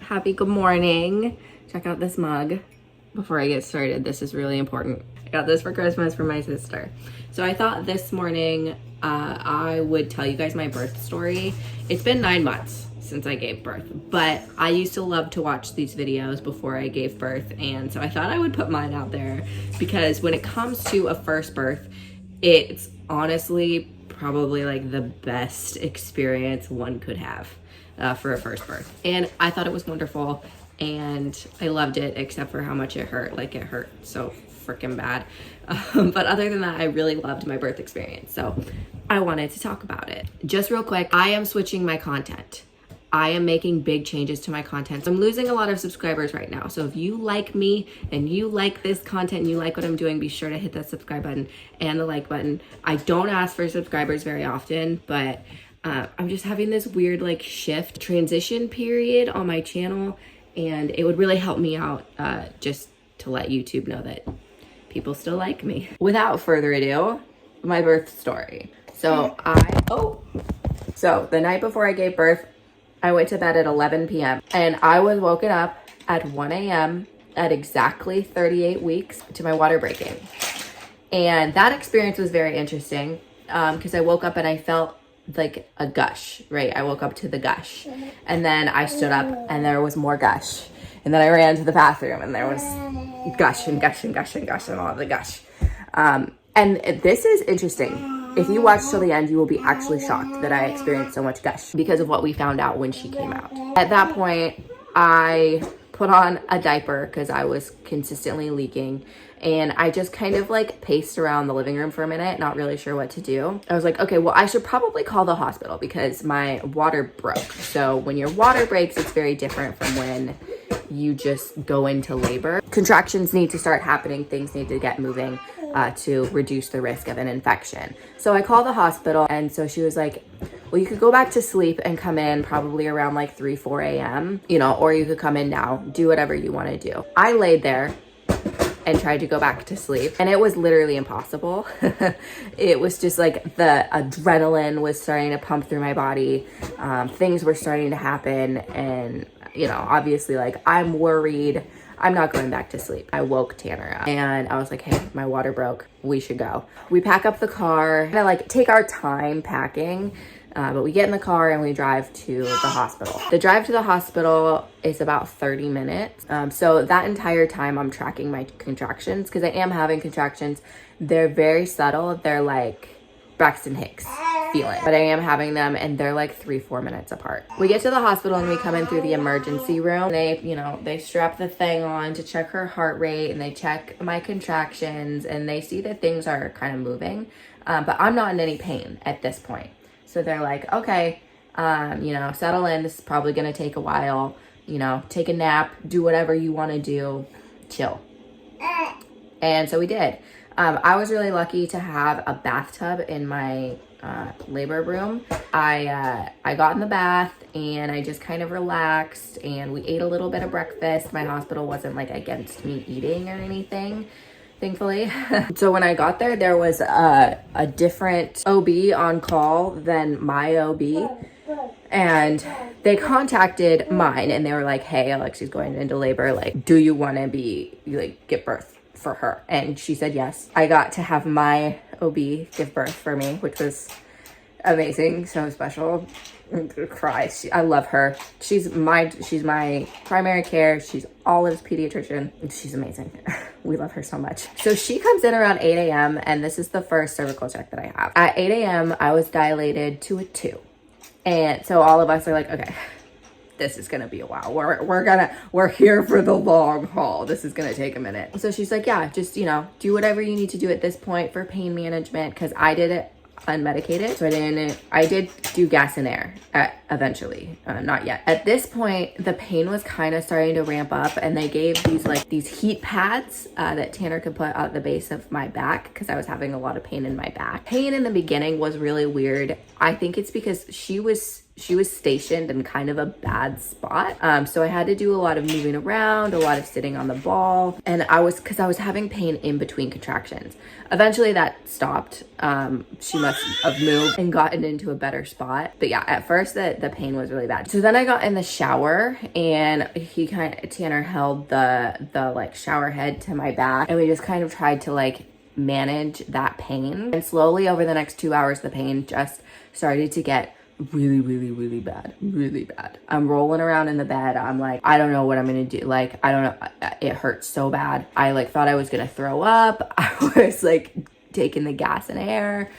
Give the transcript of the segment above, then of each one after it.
Happy good morning. Check out this mug before I get started. This is really important. I got this for Christmas from my sister. So I thought this morning I would tell you guys my birth story. It's been 9 months since I gave birth, but I used to love to watch these videos before I gave birth, and so I thought I would put mine out there because when it comes to a first birth, it's honestly probably like the best experience one could have for a first birth. And I thought it was wonderful and I loved it, except for how much it hurt. Like, it hurt so freaking bad. But other than that, I really loved my birth experience. So I wanted to talk about it. Just real quick, I am switching my content. I am making big changes to my content. So I'm losing a lot of subscribers right now. So if you like me and you like this content and you like what I'm doing, be sure to hit that subscribe button and the like button. I don't ask for subscribers very often, but I'm just having this weird like shift transition period on my channel, and it would really help me out just to let YouTube know that people still like me. Without further ado, my birth story. So the night before I gave birth, I went to bed at 11 p.m. and I was woken up at 1 a.m. at exactly 38 weeks to my water breaking. And that experience was very interesting because I woke up and I felt like a gush, right? I woke up to the gush, and then I stood up and there was more gush. And then I ran to the bathroom and there was gush and gush and gush and gush and all of the gush. And this is interesting. If you watch till the end, you will be actually shocked that I experienced so much gush because of what we found out when she came out. At that point, I put on a diaper because I was consistently leaking, and I just kind of like paced around the living room for a minute, not really sure what to do. I was like, okay, well, I should probably call the hospital because my water broke. So when your water breaks, it's very different from when you just go into labor. Contractions need to start happening, things need to get moving to reduce the risk of an infection. So I called the hospital, and so she was like, well, you could go back to sleep and come in probably around like 3, 4 a.m., you know, or you could come in now, do whatever you want to do. I laid there and tried to go back to sleep, and it was literally impossible. It was just like the adrenaline was starting to pump through my body. Things were starting to happen, and you know, obviously, like, I'm worried. I'm not going back to sleep. I woke Tanner up and I was like, hey, my water broke. We should go. We pack up the car, kind of like take our time packing, but we get in the car and we drive to the hospital. The drive to the hospital is about 30 minutes. So that entire time I'm tracking my contractions because I am having contractions. They're very subtle. They're like Braxton Hicks feeling, but I am having them, and they're like 3-4 minutes apart. We get to the hospital and we come in through the emergency room. They strap the thing on to check her heart rate, and they check my contractions, and they see that things are kind of moving, but I'm not in any pain at this point. So they're like, okay, settle in. This is probably going to take a while, take a nap, do whatever you want to do, chill. And so we did. I was really lucky to have a bathtub in my labor room. I got in the bath and I just kind of relaxed, and we ate a little bit of breakfast. My hospital wasn't like against me eating or anything, thankfully. So when I got there, there was a different OB on call than my OB, and they contacted mine and they were like, hey, Alexi's going into labor. Like, do you want to give birth for her? And she said yes. I got to have my OB give birth for me, which was amazing, so special. Cry. I love her. She's my primary care. She's Olive's pediatrician. She's amazing. We love her so much. So she comes in around 8 a.m. and this is the first cervical check that I have. At 8 a.m. I was dilated to a 2, and so all of us are like, okay, this is gonna be a while. We're here for the long haul. This is gonna take a minute. So she's like, yeah, just do whatever you need to do at this point for pain management, because I did it unmedicated, so I did do gas and air eventually, not yet. At this point, the pain was kind of starting to ramp up, and they gave these heat pads that Tanner could put at the base of my back because I was having a lot of pain in my back. Pain in the beginning was really weird. I think it's because she was she was stationed in kind of a bad spot. So I had to do a lot of moving around, a lot of sitting on the ball. And because I was having pain in between contractions. Eventually that stopped. She must have moved and gotten into a better spot. But yeah, at first the pain was really bad. So then I got in the shower and Tanner held the like shower head to my back. And we just kind of tried to like manage that pain. And slowly over the next 2 hours, the pain just started to get really bad. I'm rolling around in the bed. I'm like, I don't know what I'm gonna do. Like, I don't know. It hurts so bad. I like thought I was gonna throw up. I was like taking the gas and air,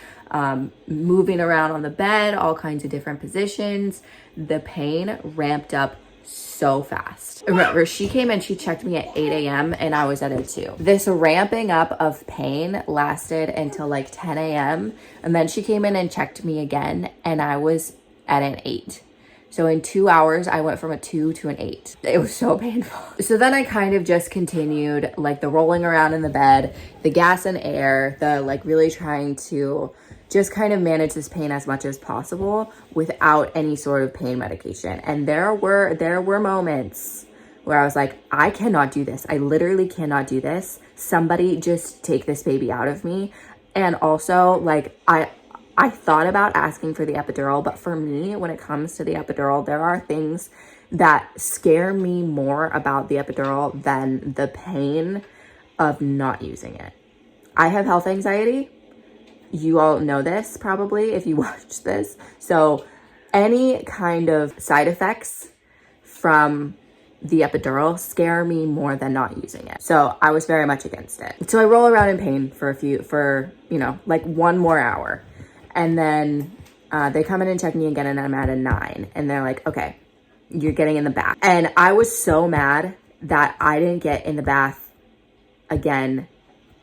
moving around on the bed, all kinds of different positions. The pain ramped up so fast. Remember, she came in, she checked me at 8 a.m. and I was at a 2. This ramping up of pain lasted until like 10 a.m. and then she came in and checked me again and I was at an 8. So in 2 hours, I went from a 2 to an 8. It was so painful. So then I kind of just continued like the rolling around in the bed, the gas and air, the like really trying to just kind of manage this pain as much as possible without any sort of pain medication. And there were moments where I was like, I cannot do this. I literally cannot do this. Somebody just take this baby out of me. And also like, I thought about asking for the epidural, but for me, when it comes to the epidural, there are things that scare me more about the epidural than the pain of not using it. I have health anxiety. You all know this probably if you watch this. So any kind of side effects from the epidural scare me more than not using it. So I was very much against it. So I roll around in pain for like 1 more hour. And then they come in and check me again and I'm at a 9. And they're like, okay, you're getting in the bath. And I was so mad that I didn't get in the bath again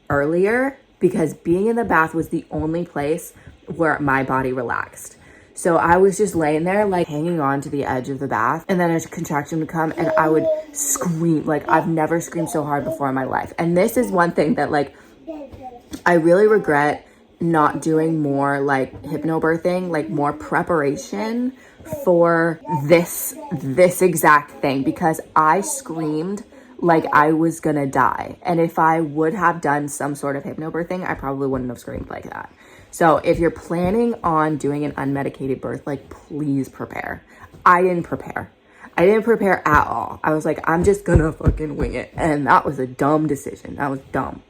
earlier, because being in the bath was the only place where my body relaxed. So I was just laying there like hanging on to the edge of the bath, and then a contraction would come and I would scream. Like I've never screamed so hard before in my life. And this is one thing that like I really regret not doing more like hypnobirthing, like more preparation for this exact thing, because I screamed like I was gonna die. And if I would have done some sort of hypnobirthing, I probably wouldn't have screamed like that. So if you're planning on doing an unmedicated birth, like please prepare. I didn't prepare at all. I was like, I'm just gonna fucking wing it. And that was a dumb decision. That was dumb.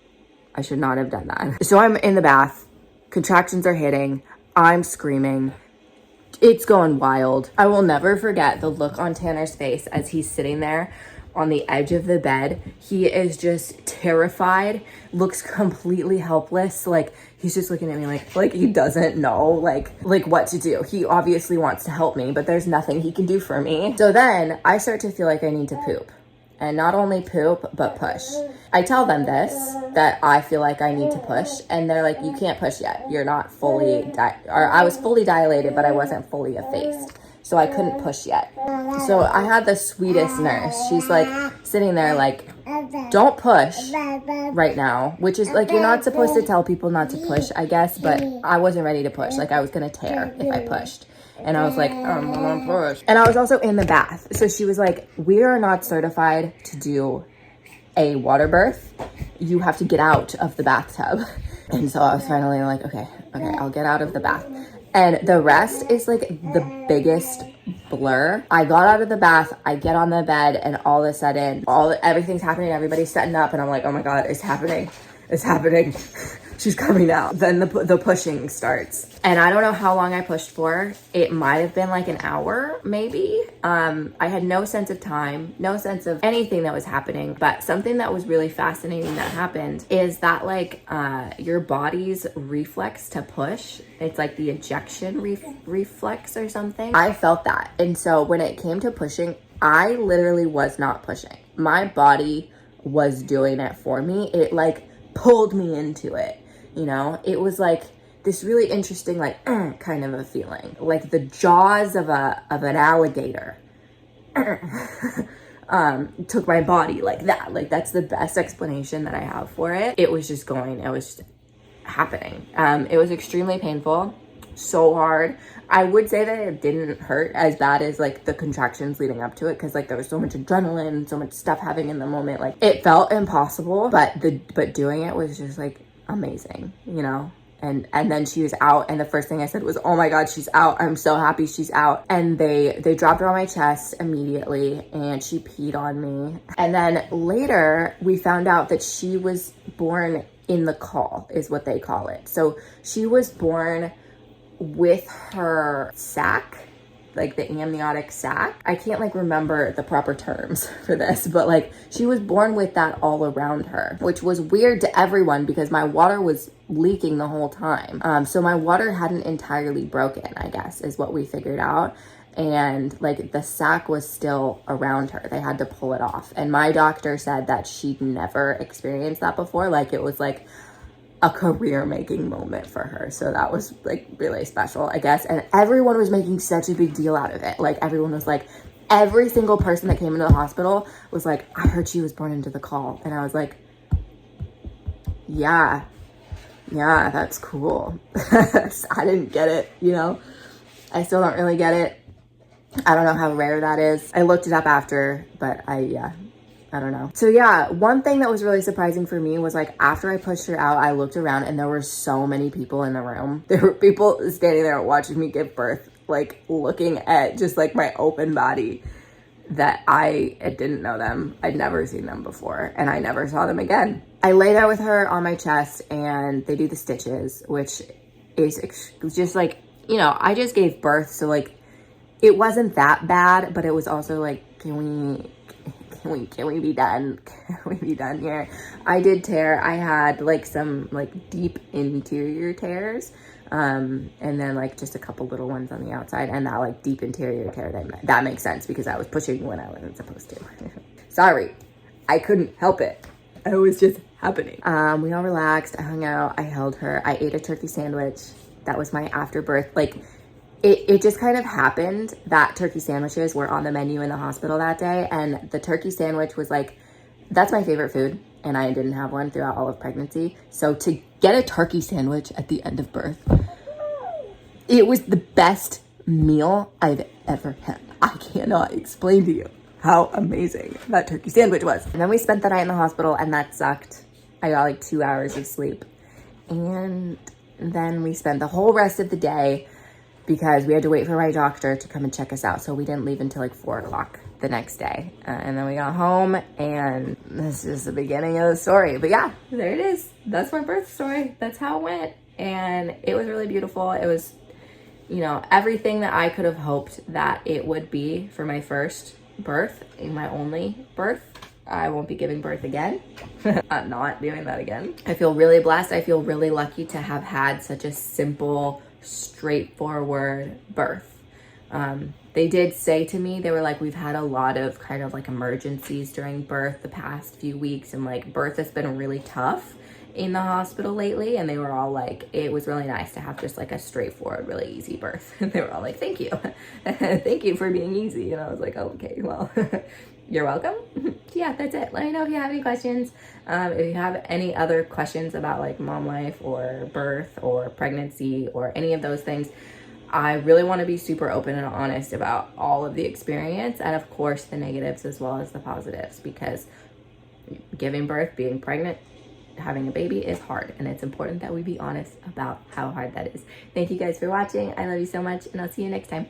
I should not have done that. So I'm in the bath, contractions are hitting, I'm screaming. It's going wild. I will never forget the look on Tanner's face as he's sitting there on the edge of the bed. He is just terrified, looks completely helpless. Like he's just looking at me like he doesn't know like what to do. He obviously wants to help me, but there's nothing he can do for me. So then I start to feel like I need to poop, and not only poop, but push. I tell them that I feel like I need to push, and they're like, you can't push yet. You're not fully, or I was fully dilated, but I wasn't fully effaced. So I couldn't push yet. So I had the sweetest nurse. She's like sitting there like, don't push right now, which is like, you're not supposed to tell people not to push, I guess, but I wasn't ready to push. Like I was gonna tear if I pushed. And I was like, I'm gonna push. And I was also in the bath. So she was like, we are not certified to do a water birth. You have to get out of the bathtub. And so I was finally like, okay, I'll get out of the bath. And the rest is like the biggest blur. I got out of the bath, I get on the bed, and all of a sudden, everything's happening, everybody's setting up, and I'm like, oh my God, it's happening. She's coming out. Then the pushing starts. And I don't know how long I pushed for. It might have been like an hour, maybe. I had no sense of time, no sense of anything that was happening. But something that was really fascinating that happened is that like your body's reflex to push, it's like the ejection reflex or something. I felt that. And so when it came to pushing, I literally was not pushing. My body was doing it for me. It like pulled me into it. You know, it was like this really interesting, like, kind of a feeling, like the jaws of an alligator took my body like that. Like, that's the best explanation that I have for it. It was just happening. It was extremely painful, so hard. I would say that it didn't hurt as bad as like the contractions leading up to it, because like there was so much adrenaline, so much stuff happening in the moment. Like it felt impossible, but doing it was just like amazing, you know. And then she was out, and the first thing I said was, oh my God, she's out. I'm so happy she's out. And they dropped her on my chest immediately, and she peed on me. And then later we found out that she was born in the caul, is what they call it. So she was born with her sac, like the amniotic sac. I can't like remember the proper terms for this, but like she was born with that all around her, which was weird to everyone because my water was leaking the whole time. So my water hadn't entirely broken, I guess, is what we figured out. And like the sac was still around her. They had to pull it off. And my doctor said that she'd never experienced that before. Like it was like a career making moment for her. So that was like really special, I guess. And everyone was making such a big deal out of it. Like everyone was like, every single person that came into the hospital was like, I heard she was born into the caul. And I was like, yeah, that's cool. I didn't get it, you know? I still don't really get it. I don't know how rare that is. I looked it up after, but I don't know. So yeah, one thing that was really surprising for me was like after I pushed her out, I looked around and there were so many people in the room. There were people standing there watching me give birth, like looking at just like my open body, that I didn't know them. I'd never seen them before, and I never saw them again. I lay there with her on my chest and they do the stitches, which is just like, you know, I just gave birth. So like, it wasn't that bad, but it was also like, can we be done? Can we be done here? I did tear. I had like some like deep interior tears, and then like just a couple little ones on the outside, and that like deep interior tear, that makes sense because I was pushing when I wasn't supposed to. Sorry, I couldn't help it. It was just happening. We all relaxed. I hung out. I held her. I ate a turkey sandwich. That was my afterbirth. Like it just kind of happened that turkey sandwiches were on the menu in the hospital that day. And the turkey sandwich was like, that's my favorite food. And I didn't have one throughout all of pregnancy. So to get a turkey sandwich at the end of birth, it was the best meal I've ever had. I cannot explain to you how amazing that turkey sandwich was. And then we spent the night in the hospital, and that sucked. I got like 2 hours of sleep. And then we spent the whole rest of the day because we had to wait for my doctor to come and check us out. So we didn't leave until like 4 o'clock the next day. And then we got home, and this is the beginning of the story. But yeah, there it is. That's my birth story. That's how it went. And it was really beautiful. It was, you know, everything that I could have hoped that it would be for my first birth, my only birth. I won't be giving birth again. I'm not doing that again. I feel really blessed. I feel really lucky to have had such a simple, straightforward birth. They did say to me, they were like, we've had a lot of kind of like emergencies during birth the past few weeks, and like birth has been really tough in the hospital lately. And they were all like, it was really nice to have just like a straightforward, really easy birth. And they were all like, thank you. Thank you for being easy. And I was like, oh, okay, well, you're welcome. Yeah, that's it. Let me know if you have any questions. If you have any other questions about like mom life or birth or pregnancy or any of those things, I really want to be super open and honest about all of the experience, and of course the negatives as well as the positives, because giving birth, being pregnant, having a baby is hard, and it's important that we be honest about how hard that is. Thank you guys for watching. I love you so much, and I'll see you next time.